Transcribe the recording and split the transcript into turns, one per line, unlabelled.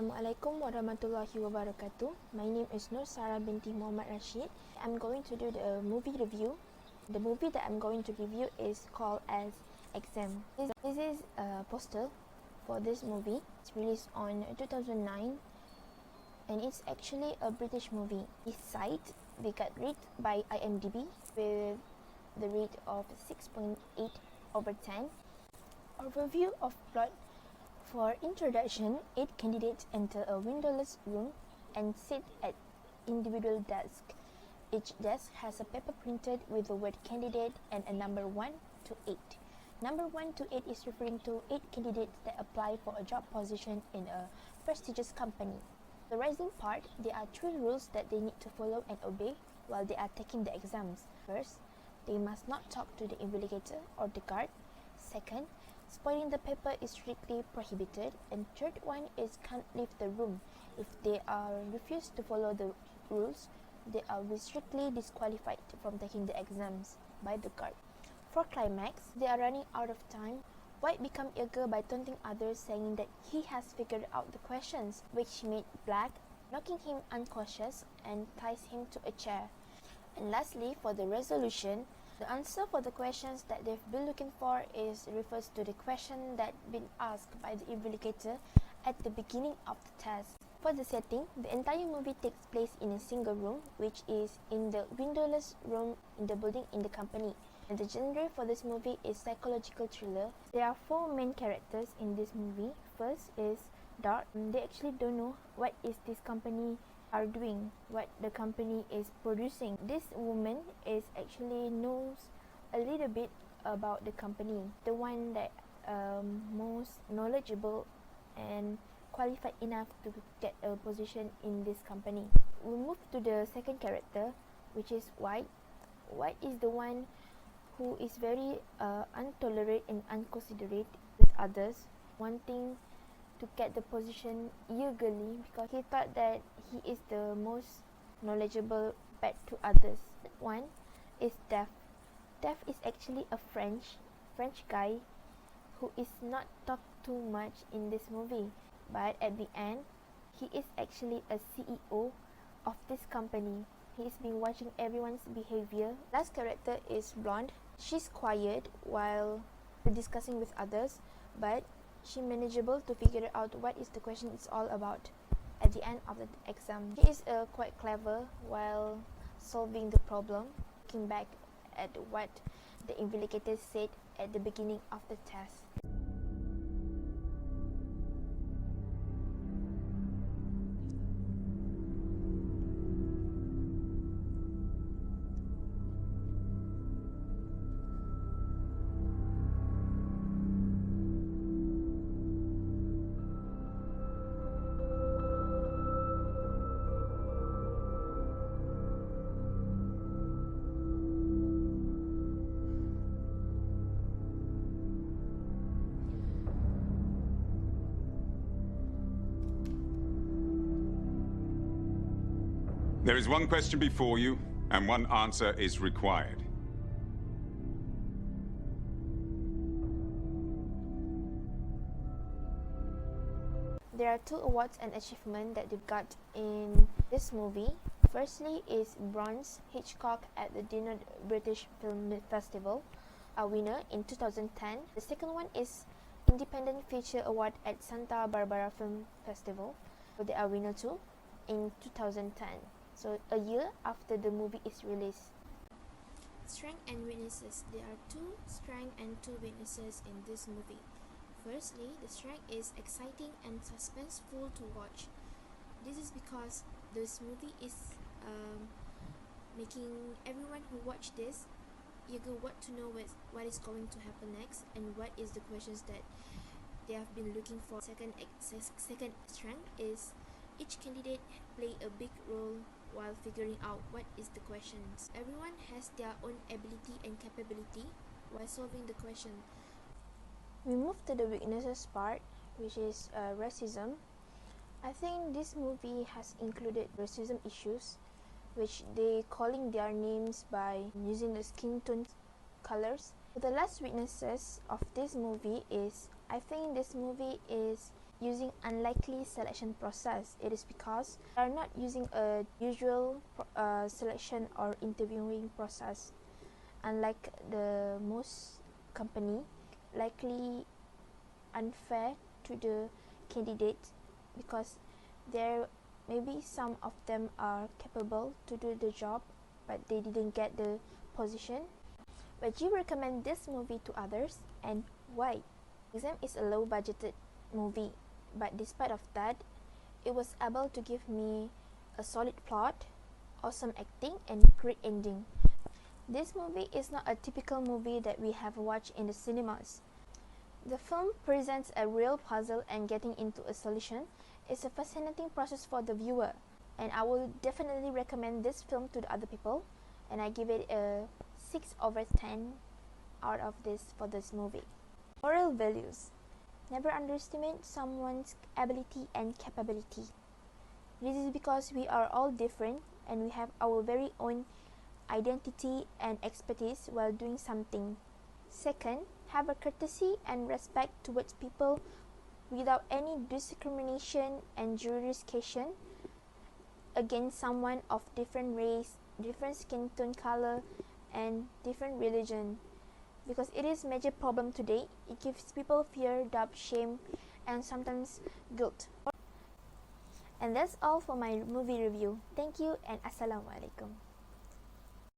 Assalamualaikum warahmatullahi wabarakatuh. My name is Nur Sarah binti Muhammad Rashid. I'm going to do the movie review. The movie that I'm going to review is called as Exam. This is a poster for this movie. It's released on 2009 and it's actually a British movie. This site, they got rated by IMDb with the rate of 6.8 over 10. Overview of plot. For introduction, 8 candidates enter a windowless room and sit at individual desks. Each desk has a paper printed with the word candidate and a number 1 to 8. Number 1 to 8 is referring to 8 candidates that apply for a job position in a prestigious company. The rising part, there are 3 rules that they need to follow and obey while they are taking the exams. First, they must not talk to the invigilator or the guard. Second, spoiling the paper is strictly prohibited. And third one is can't leave the room. If they are refused to follow the rules, they are strictly disqualified from taking the exams by the guard. For Climax, they are running out of time. White becomes eager by taunting others, saying that he has figured out the questions, which made Black knocking him unconscious and ties him to a chair. And lastly, for the resolution, the answer for the questions that they've been looking for refers to the question that been asked by the invigilator at the beginning of the test. For the setting, the entire movie takes place in a single room, which is in the windowless room in the building in the company. And the genre for this movie is psychological thriller. There are 4 main characters in this movie. First is Dart. They actually don't know what is this company are doing, what the company is producing. This woman is actually knows a little bit about the company, the one that most knowledgeable and qualified enough to get a position in this company. We move to the second character, which is White. White is the one who is very intolerant and inconsiderate with others, wanting to get the position eagerly because he thought that he is the most knowledgeable back to others. One is Def. Def is actually a French guy who is not talked too much in this movie, but at the end, he is actually a CEO of this company. He's been watching everyone's behavior. Last character is Blonde. She's quiet while discussing with others, but she manageable to figure out what is the question is all about at the end of the exam. She is quite clever while solving the problem, looking back at what the invigilator said at the beginning of the test.
There is one question before you, and one answer is required.
There are 2 awards and achievements that they've got in this movie. Firstly is Bronze Hitchcock at the Dinner British Film Festival, a winner in 2010. The second one is Independent Feature Award at Santa Barbara Film Festival. So they are winner too in 2010. So a year after the movie is released. Strength and weaknesses. There are 2 strengths and 2 weaknesses in this movie. Firstly, the strength is exciting and suspenseful to watch. This is because this movie is making everyone who watch this eager what to know what is going to happen next and what is the questions that they have been looking for. Second strength is each candidate play a big role while figuring out what is the questions. Everyone has their own ability and capability while solving the question. We move to the weaknesses part, which is racism. I think this movie has included racism issues, which they calling their names by using the skin tone colors. The last weaknesses of this movie is, I think this movie is using unlikely selection process. It is because they are not using a usual selection or interviewing process. Unlike the most company, likely unfair to the candidate because there maybe some of them are capable to do the job but they didn't get the position. Would you recommend this movie to others and why? Exam is a low budgeted movie, but despite of that, it was able to give me a solid plot, awesome acting and great ending. This movie is not a typical movie that we have watched in the cinemas. The film presents a real puzzle and getting into a solution is a fascinating process for the viewer, and I will definitely recommend this film to the other people, and I give it a 6/10 out of this for this movie. Moral values. Never underestimate someone's ability and capability. This is because we are all different and we have our very own identity and expertise while doing something. Second, have a courtesy and respect towards people without any discrimination and jurisdiction against someone of different race, different skin tone color, and different religion. Because it is a major problem today, it gives people fear, doubt, shame, and sometimes guilt. And that's all for my movie review. Thank you and Assalamualaikum.